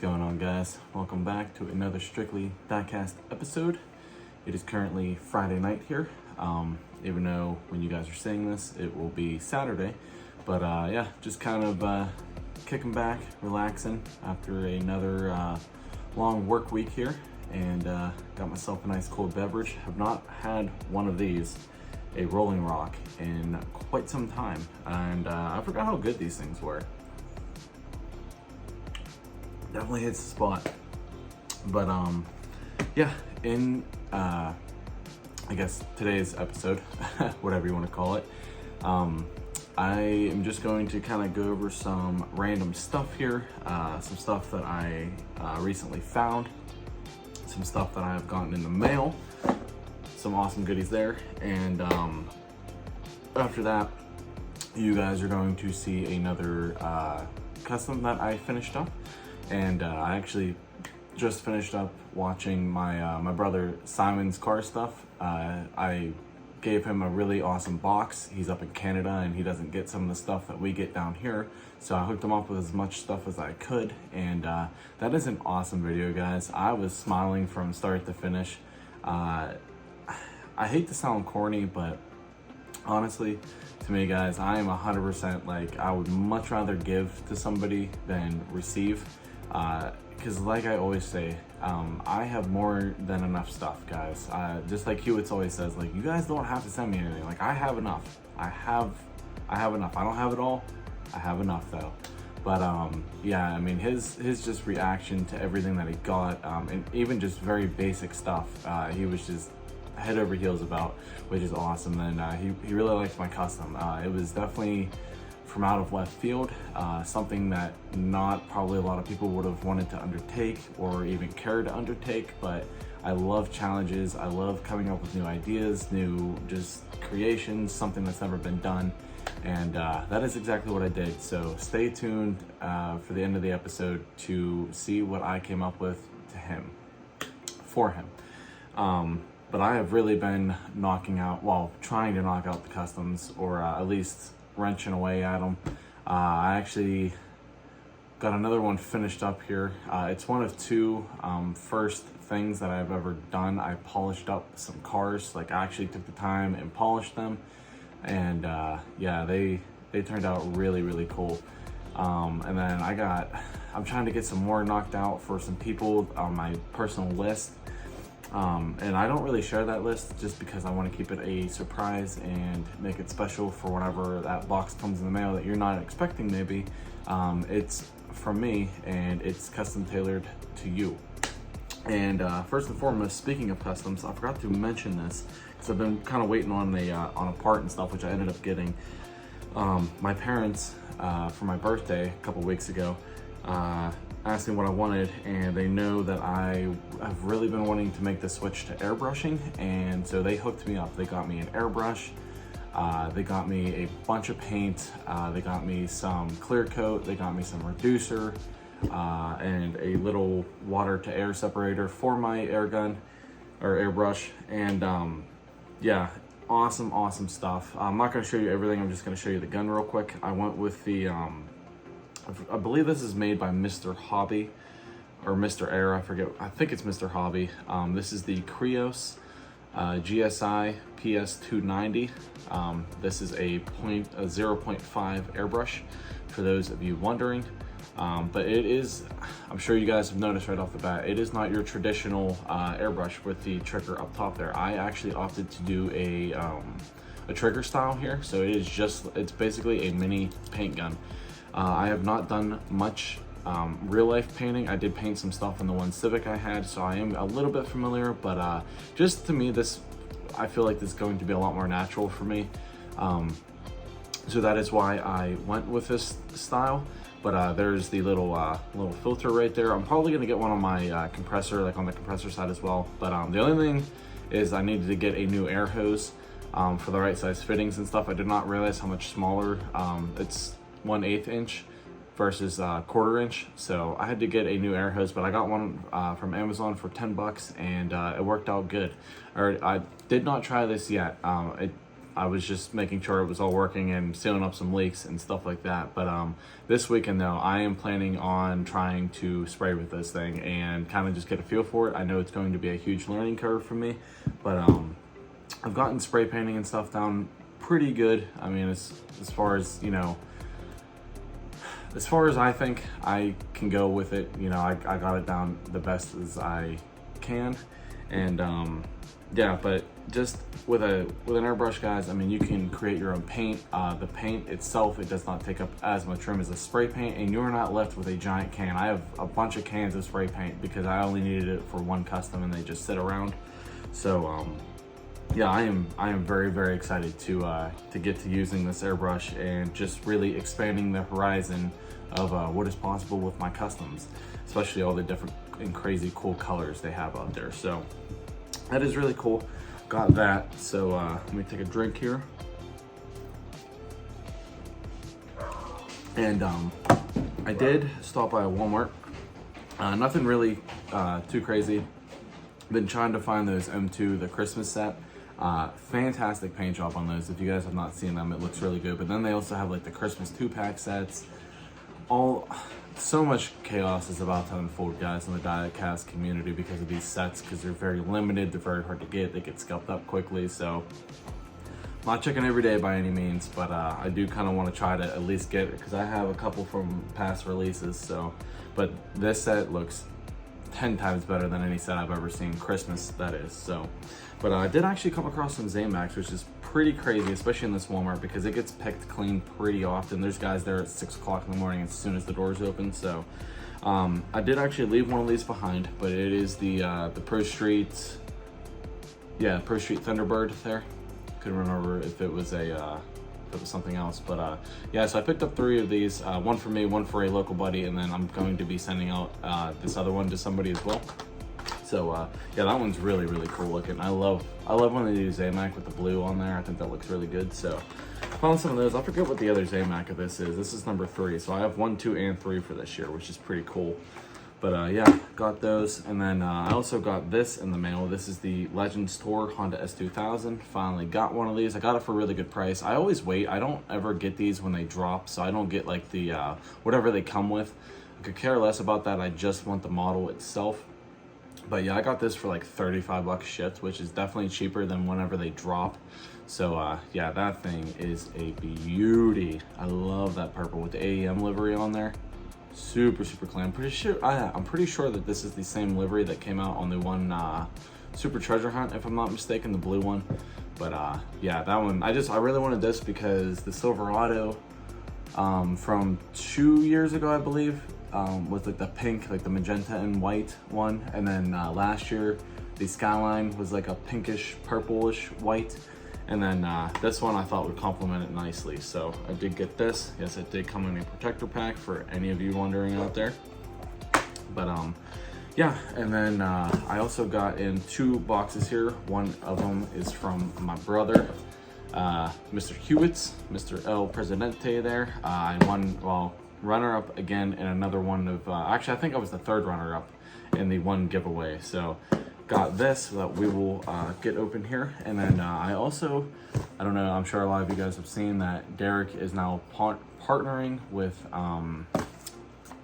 going on, guys? Welcome back to another Strictly Diecast episode. It is currently Friday night here, even though when you guys are seeing this, it will be Saturday. But yeah, just kind of kicking back, relaxing after another long work week here, and got myself a nice cold beverage. Have not had one of these, a Rolling Rock, in quite some time, and I forgot how good these things were. Definitely hits the spot. But yeah, in I guess today's episode, whatever you want to call it, I am just going to kind of go over some random stuff here, some stuff that I recently found, some stuff that I have gotten in the mail, some awesome goodies there, and after that, you guys are going to see another custom that I finished up. And I actually just finished up watching my brother Simon's car stuff. I gave him a really awesome box. He's up in Canada and he doesn't get some of the stuff that we get down here. So I hooked him up with as much stuff as I could. And that is an awesome video, guys. I was smiling from start to finish. I hate to sound corny, but honestly, to me, guys, I am 100% like, I would much rather give to somebody than receive. Because like I always say, I have more than enough stuff, guys. Just like Hewitt's always says, like, you guys don't have to send me anything. Like, I have enough. I have enough. I don't have it all. I have enough though. But yeah, I mean, his just reaction to everything that he got, and even just very basic stuff, he was just head over heels about, which is awesome. And he really liked my custom. It was definitely from out of left field, something that not probably a lot of people would have wanted to undertake or even care to undertake, but I love challenges. I love coming up with new ideas, new just creations, something that's never been done, and that is exactly what I did. So stay tuned for the end of the episode to see what I came up with for him. But I have really been trying to knock out the customs, or at least wrenching away at them. I actually got another one finished up here. It's one of two first things that I've ever done. I polished up some cars. Like, I actually took the time and polished them, and yeah, they turned out really, really cool. And then I'm trying to get some more knocked out for some people on my personal list. And I don't really share that list just because I want to keep it a surprise and make it special for whenever that box comes in the mail that you're not expecting maybe. It's from me and it's custom tailored to you. And first and foremost, speaking of customs, I forgot to mention this because I've been kind of waiting on a part and stuff, which I ended up getting. My parents, for my birthday a couple weeks ago, asked me what I wanted, and they know that I have really been wanting to make the switch to airbrushing, and so they hooked me up. They got me an airbrush, they got me a bunch of paint, they got me some clear coat, they got me some reducer, and a little water to air separator for my air gun or airbrush. And yeah, awesome stuff. I'm not going to show you everything, I'm just going to show you the gun real quick. I went with the I believe this is made by Mr. Hobby or Mr. Air, I forget. I think it's Mr. Hobby. This is the Krios GSI PS290. This is a 0.5 airbrush for those of you wondering. But it is, I'm sure you guys have noticed right off the bat, it is not your traditional airbrush with the trigger up top there. I actually opted to do a trigger style here. So it's basically a mini paint gun. I have not done much real life painting. I did paint some stuff in the one Civic I had, so I am a little bit familiar, but just to me, I feel like this is going to be a lot more natural for me. So that is why I went with this style. But there's the little filter right there. I'm probably gonna get one on my compressor, like on the compressor side as well. But the only thing is I needed to get a new air hose for the right size fittings and stuff. I did not realize how much smaller it's 1/8 inch versus 1/4 inch, so I had to get a new air hose, but I got one from Amazon for 10 bucks, and it worked out good. I did not try this yet. I was just making sure it was all working and sealing up some leaks and stuff like that. But this weekend though, I am planning on trying to spray with this thing and kind of just get a feel for it. I know it's going to be a huge learning curve for me, but I've gotten spray painting and stuff down pretty good. I mean, as far as, you know, as far as I think I can go with it, you know, I got it down the best as I can. And yeah, but just with an airbrush, guys, I mean, you can create your own paint. The paint itself, it does not take up as much room as a spray paint, and you're not left with a giant can. I have a bunch of cans of spray paint because I only needed it for one custom and they just sit around. So yeah, I am very, very excited to get to using this airbrush and just really expanding the horizon of what is possible with my customs, especially all the different and crazy cool colors they have out there. So that is really cool. Got that. So let me take a drink here. And I did stop by a Walmart. Nothing really too crazy. Been trying to find those M2, the Christmas set. Fantastic paint job on those. If you guys have not seen them, it looks really good. But then they also have like the Christmas 2-pack sets. So much chaos is about to unfold, guys, in the Diecast community because of these sets, because they're very limited, they're very hard to get, they get scalped up quickly. So I'm not checking every day by any means, but I do kind of want to try to at least get it because I have a couple from past releases. So, but this set looks 10 times better than any set I've ever seen, Christmas that is. So, but I did actually come across some Zamax, which is pretty crazy, especially in this Walmart because it gets picked clean pretty often. There's guys there at 6 o'clock in the morning as soon as the doors open. So I did actually leave one of these behind, but it is the Pro Street, yeah, Pro Street Thunderbird there. Couldn't remember if it was a if it was something else, but yeah, so I picked up 3 of these, one for me, one for a local buddy, and then I'm going to be sending out this other one to somebody as well. So yeah, that one's really, really cool looking. I love when they do Zamac with the blue on there. I think that looks really good. So I found some of those. I forget what the other Zamac of this is. This is number 3. So I have 1, 2, and 3 for this year, which is pretty cool. But yeah, got those. And then I also got this in the mail. This is the Legends Tour Honda S2000. Finally got one of these. I got it for a really good price. I always wait. I don't ever get these when they drop, so I don't get like the whatever they come with. I could care less about that. I just want the model itself. But yeah, I got this for like 35 bucks shipped, which is definitely cheaper than whenever they drop. So yeah, that thing is a beauty. I love that purple with the AEM livery on there. Super, super clean. I'm pretty sure that this is the same livery that came out on the one Super Treasure Hunt, if I'm not mistaken, the blue one. But yeah, that one, I really wanted this because the Silverado from 2 years ago, I believe, was like the pink, like the magenta and white one. And then last year, the Skyline was like a pinkish, purplish white. And then this one I thought would complement it nicely. So I did get this. Yes, it did come in a protector pack for any of you wondering out there. But yeah, and then I also got in 2 boxes here. One of them is from my brother, Mr. Hewitt's, Mr. El Presidente there. I won, well, runner-up again in another one of, actually I think I was the 3rd runner-up in the one giveaway. So got this that we will get open here. And then I also, I don't know, I'm sure a lot of you guys have seen that Derek is now partnering with,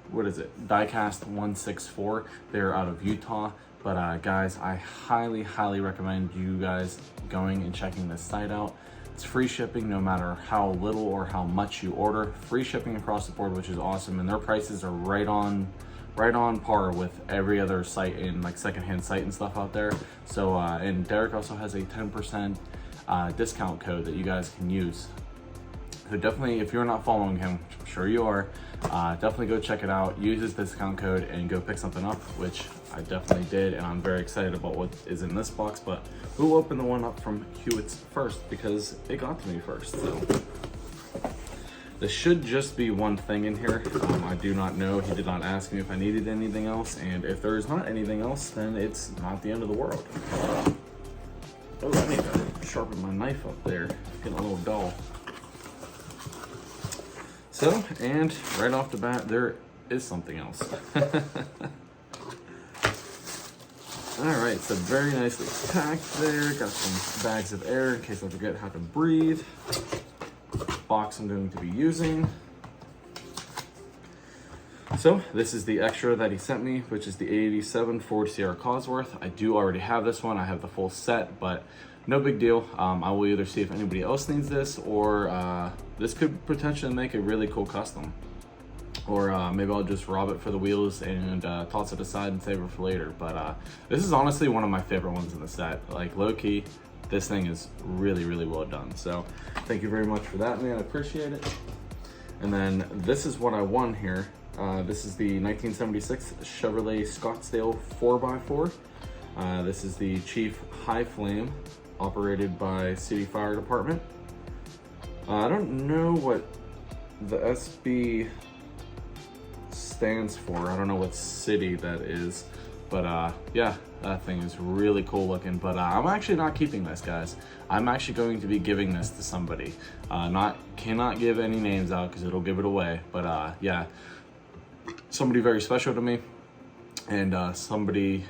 what is it, Diecast 164. They're out of Utah. But guys, I highly, highly recommend you guys going and checking this site out. It's free shipping no matter how little or how much you order. Free shipping across the board, which is awesome. And their prices are right on par with every other site in like secondhand site and stuff out there. So and Derek also has a 10% discount code that you guys can use. So definitely, if you're not following him, which I'm sure you are, definitely go check it out. Use his discount code and go pick something up, which I definitely did, and I'm very excited about what is in this box. But we'll open the one up from Hewitt's first because it got to me first. So this should just be one thing in here. I do not know. He did not ask me if I needed anything else, and if there is not anything else, then it's not the end of the world. Oh, I need to sharpen my knife up there. It's getting a little dull. So, and right off the bat, there is something else. All right, so very nicely packed there. Got some bags of air in case I forget how to breathe. Box I'm going to be using. So this is the extra that he sent me, which is the 87 Ford Sierra Cosworth. I do already have this one. I have the full set, but no big deal. I will either see if anybody else needs this, or this could potentially make a really cool custom. Or maybe I'll just rob it for the wheels and toss it aside and save it for later. But this is honestly one of my favorite ones in the set. Like, low key, this thing is really, really well done. So thank you very much for that, man. I appreciate it. And then this is what I won here. This is the 1976 Chevrolet Scottsdale 4x4. This is the Chief High Flame, operated by City Fire Department. I don't know what the SB stands for. I don't know what city that is, but yeah, that thing is really cool looking. But I'm actually not keeping this, guys. I'm actually going to be giving this to somebody. Cannot give any names out because it'll give it away. But yeah, somebody very special to me, and somebody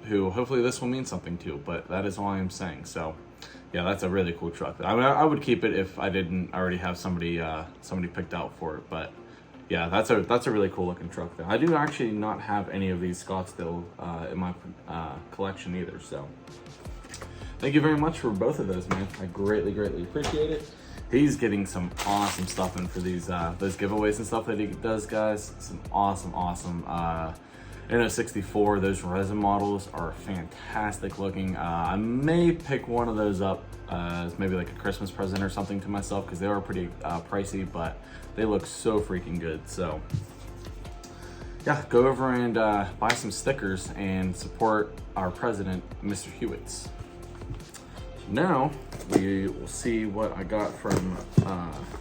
who hopefully this will mean something to. But that is all I am saying. So yeah, that's a really cool truck. I mean, I would keep it if I didn't already have somebody picked out for it. But yeah, that's a really cool looking truck though. I do actually not have any of these Scottsdale in my collection either. So thank you very much for both of those, man. I greatly, greatly appreciate it. He's getting some awesome stuff in for these those giveaways and stuff that he does, guys. Some awesome NO64. Those resin models are fantastic looking. I may pick one of those up as maybe like a Christmas present or something to myself, because they are pretty pricey, but they look so freaking good. So yeah, go over and buy some stickers and support our president, Mr. Hewitts. Now we will see what I got from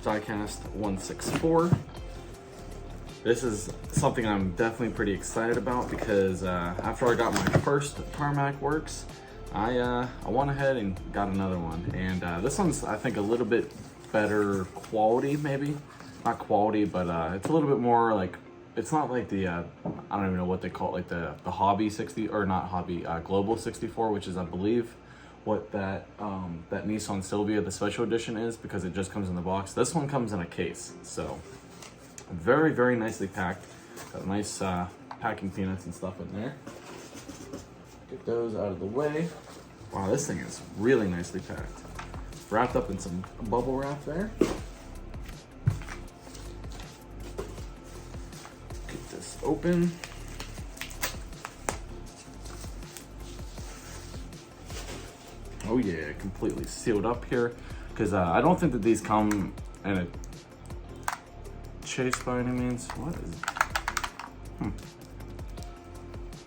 Diecast 164. This is something I'm definitely pretty excited about, because after I got my first Tarmac Works, I went ahead and got another one. And this one's, I think, a little bit better quality, maybe. Not quality, but it's a little bit more like, it's not like the, I don't even know what they call it, like the Hobby 60, or not Hobby, Global 64, which is, I believe, what that Nissan Silvia, the special edition, is, because it just comes in the box. This one comes in a case, so very, very nicely packed. Got nice packing peanuts and stuff in there. Get those out of the way. Wow, this thing is really nicely packed. Wrapped up in some bubble wrap there. Get this open. Oh yeah, completely sealed up here, because I don't think that these come in a chase by any means. What is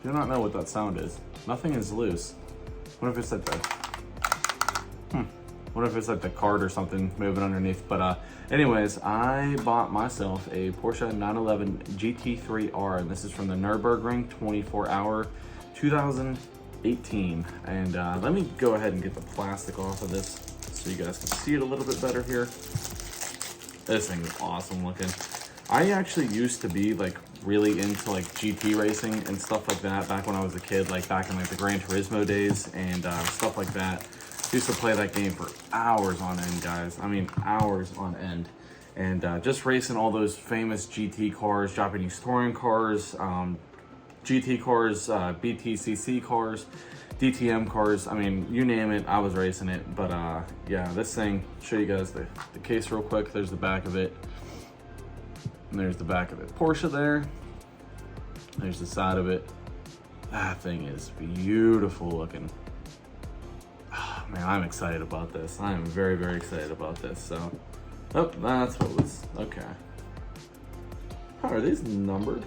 do not know what that sound is. Nothing is loose. What if it's like the what if it's like the card or something moving underneath? But anyways, I bought myself a Porsche 911 GT3R, and this is from the Nürburgring 24-hour 2018. And let me go ahead and get the plastic off of this so you guys can see it a little bit better here. This thing is awesome looking. I actually used to be like really into like GT racing and stuff like that back when I was a kid, like back in like the Gran Turismo days and stuff like that. Used to play that game for hours on end, guys. I mean, hours on end. And just racing all those famous GT cars, Japanese touring cars, GT cars, BTCC cars, DTM cars. I mean, you name it, I was racing it. But yeah, this thing, show you guys the case real quick. There's the back of it. And there's the back of it. Porsche there. There's the side of it. That thing is beautiful looking. Oh, man, I'm excited about this. I am very, very excited about this. So, oh, that's what was, okay. How are these numbered?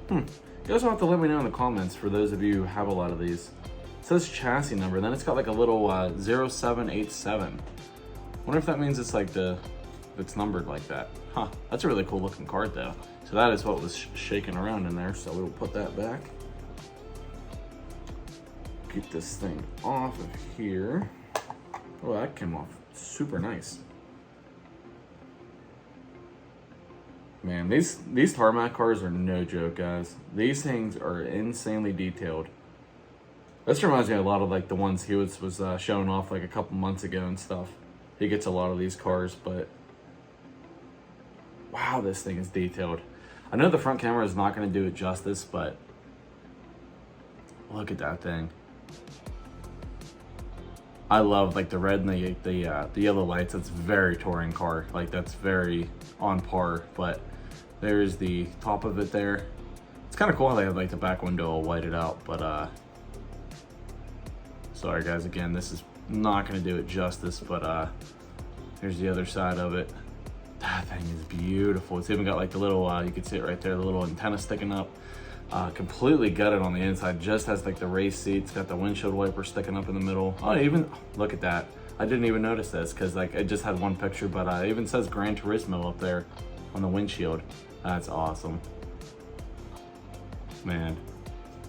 You guys will have to let me know in the comments for those of you who have a lot of these. It says chassis number, then it's got like a little 0787. Wonder if that means it's like it's numbered like that. Huh, that's a really cool looking card though. So that is what was shaking around in there, so we'll put that back. Get this thing off of here. Oh, that came off super nice. Man, these tarmac cars are no joke, guys. These things are insanely detailed. This reminds me a lot of like the ones he was showing off like a couple months ago and stuff. He gets a lot of these cars, but wow, this thing is detailed. I know the front camera is not going to do it justice, but look at that thing. I love like the red and the yellow lights. That's very touring car. Like that's very on par. But there's the top of it there. It's kind of cool how they have like the back window all whited out. But sorry guys, again, this is not going to do it justice. But here's the other side of it. That thing is beautiful. It's even got like the little, you can see it right there, the little antenna sticking up. Completely gutted on the inside, just has like the race seats, got the windshield wiper sticking up in the middle. Oh, even, look at that. I didn't even notice this because like it just had one picture, but it even says Gran Turismo up there on the windshield. That's awesome. Man,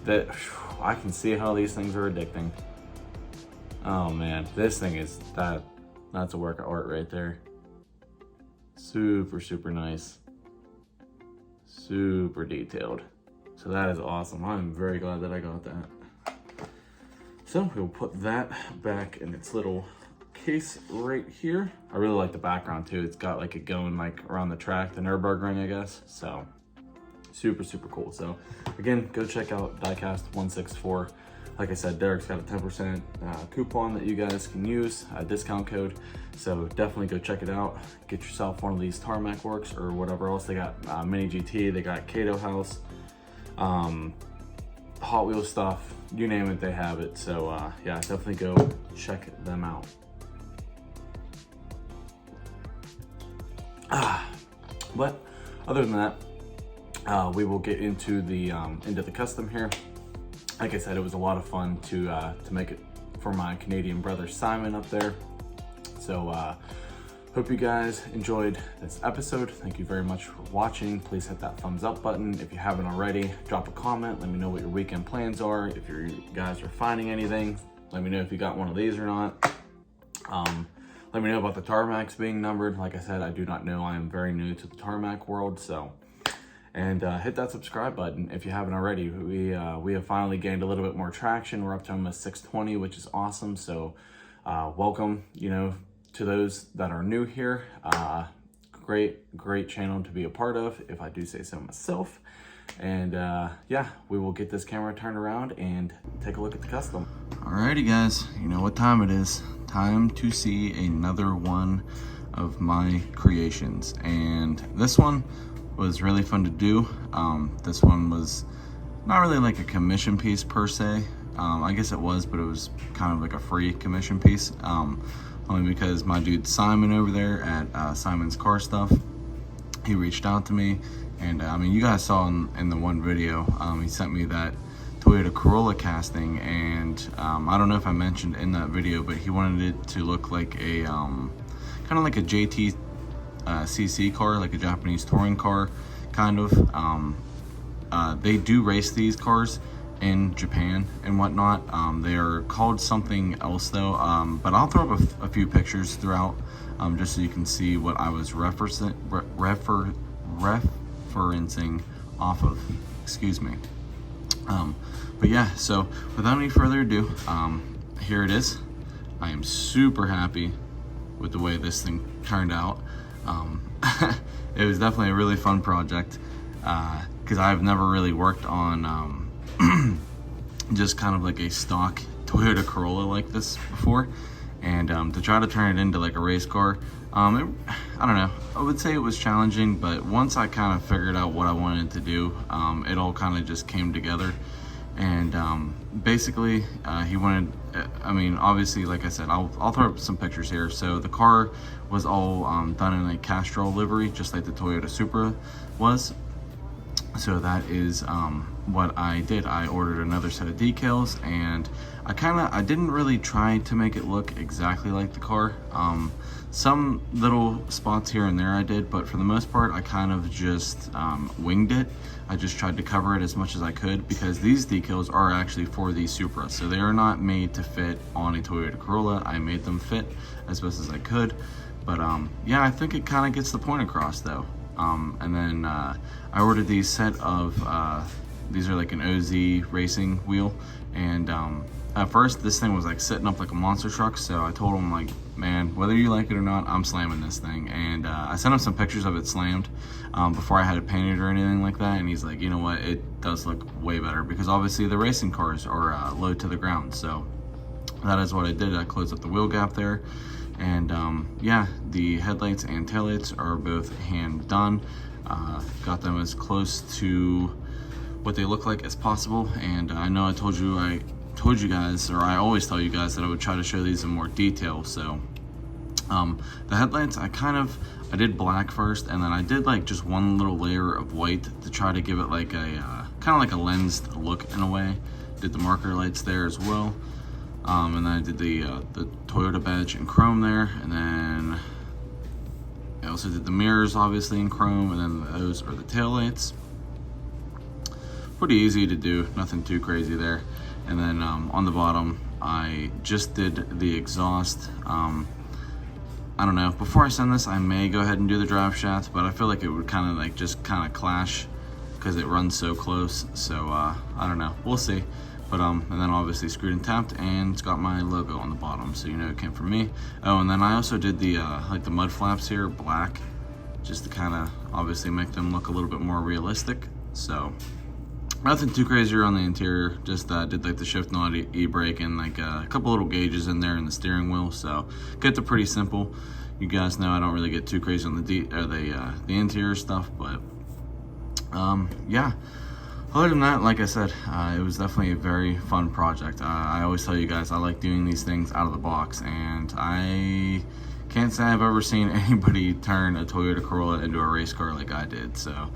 that I can see how these things are addicting. Oh man, this thing is, that's a work of art right there. Super, super nice. Super detailed. So that is awesome. I'm very glad that I got that. So we'll put that back in its little case right here. I really like the background too. It's got like it going like around the track, the Nürburgring, I guess. So super, super cool. So again, go check out Diecast 164. Like I said, Derek's got a 10% coupon that you guys can use, a discount code. So definitely go check it out. Get yourself one of these Tarmac Works or whatever else. They got Mini GT, they got Kato House, Hot Wheels stuff, you name it, they have it. So yeah, definitely go check them out. But other than that, we will get into the custom here. Like I said, it was a lot of fun to make it for my Canadian brother Simon up there. So hope you guys enjoyed this episode. Thank you very much for watching. Please hit that thumbs up button. If you haven't already, drop a comment. Let me know what your weekend plans are. If you guys are finding anything, let me know if you got one of these or not. Let me know about the tarmacs being numbered. Like I said, I do not know. I am very new to the tarmac world, so. And hit that subscribe button if you haven't already. We have finally gained a little bit more traction. We're up to almost 620, which is awesome. So welcome, to those that are new here. Great channel to be a part of, if I do say so myself. And yeah, we will get this camera turned around and take a look at the custom. Alrighty guys, you know what time it is. Time to see another one of my creations. And this one was really fun to do. This one was not really like a commission piece per se. I guess it was, but it was kind of like a free commission piece. Only because my dude Simon over there at Simon's Car Stuff, he reached out to me. And I mean, you guys saw in the one video, he sent me that Toyota Corolla casting. And I don't know if I mentioned in that video, but he wanted it to look like a, kind of like a JT CC car, like a Japanese touring car, kind of. They do race these cars in Japan and whatnot. They are called something else though, but I'll throw up a few pictures throughout, just so you can see what I was referencing off of, excuse me. But yeah, so without any further ado, here it is. I am super happy with the way this thing turned out. It was definitely a really fun project, because I've never really worked on just kind of like a stock Toyota Corolla like this before, and to try to turn it into like a race car, I don't know, I would say it was challenging, but once I kind of figured out what I wanted to do, it all kind of just came together. And basically he wanted, I mean, obviously, like I said, I'll throw up some pictures here. So the car was all done in a Castrol livery, just like the Toyota Supra was. So that is what I did. I ordered another set of decals, and I didn't really try to make it look exactly like the car. Some little spots here and there I did, but for the most part, I kind of just winged it. I just tried to cover it as much as I could, because these decals are actually for the Supra, so they are not made to fit on a Toyota Corolla. I made them fit as best as I could, but yeah, I think it kind of gets the point across though. And then I ordered these set of, these are like an OZ racing wheel. And at first this thing was like sitting up like a monster truck. So I told him like, man, whether you like it or not, I'm slamming this thing. And I sent him some pictures of it slammed before I had it painted or anything like that. And he's like, you know what, it does look way better, because obviously the racing cars are low to the ground. So that is what I did. I closed up the wheel gap there. And yeah, the headlights and taillights are both hand done. Got them as close to what they look like as possible. And I know I told you guys, or I always tell you guys, that I would try to show these in more detail. So the headlights, I did black first, and then I did like just one little layer of white to try to give it like a kind of like a lensed look in a way. Did the marker lights there as well. And then I did the Toyota badge in chrome there, and then I also did the mirrors obviously in chrome, and then those are the tail lights. Pretty easy to do, nothing too crazy there. And then on the bottom, I just did the exhaust. I don't know, before I send this, I may go ahead and do the drive shaft, but I feel like it would kind of like just kind of clash because it runs so close. So I don't know, we'll see. But and then obviously screwed and tapped, and it's got my logo on the bottom, so you know it came from me. Oh, and then I also did the like the mud flaps here black, just to kind of obviously make them look a little bit more realistic. So nothing too crazy on the interior. Just did like the shift nod, e-brake, and like a couple little gauges in there in the steering wheel. So kept it pretty simple. You guys know I don't really get too crazy on the interior stuff, but yeah. Other than that, like I said, it was definitely a very fun project. I always tell you guys I like doing these things out of the box, and I can't say I've ever seen anybody turn a Toyota Corolla into a race car like I did. So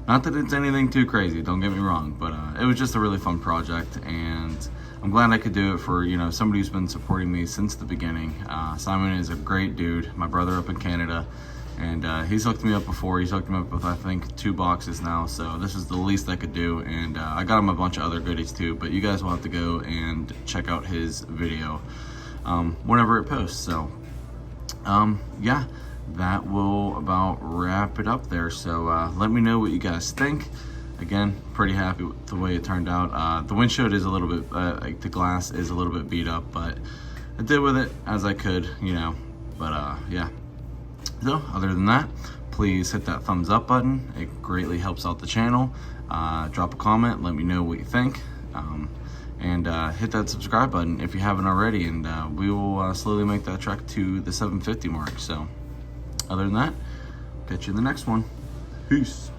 not that it's anything too crazy, don't get me wrong, but it was just a really fun project, and I'm glad I could do it for, you know, somebody who's been supporting me since the beginning. Simon is a great dude, my brother up in Canada. And he's hooked me up before. He's hooked me up with, I think, 2 boxes now. So this is the least I could do. And I got him a bunch of other goodies too. But you guys will have to go and check out his video whenever it posts. So yeah, that will about wrap it up there. So let me know what you guys think. Again, pretty happy with the way it turned out. The windshield is a little bit, like the glass is a little bit beat up. But I did with it as I could, you know. But yeah. So other than that, please hit that thumbs up button. It greatly helps out the channel. Drop a comment, let me know what you think. And hit that subscribe button if you haven't already, and we will slowly make that trek to the 750 mark. So other than that, catch you in the next one. Peace.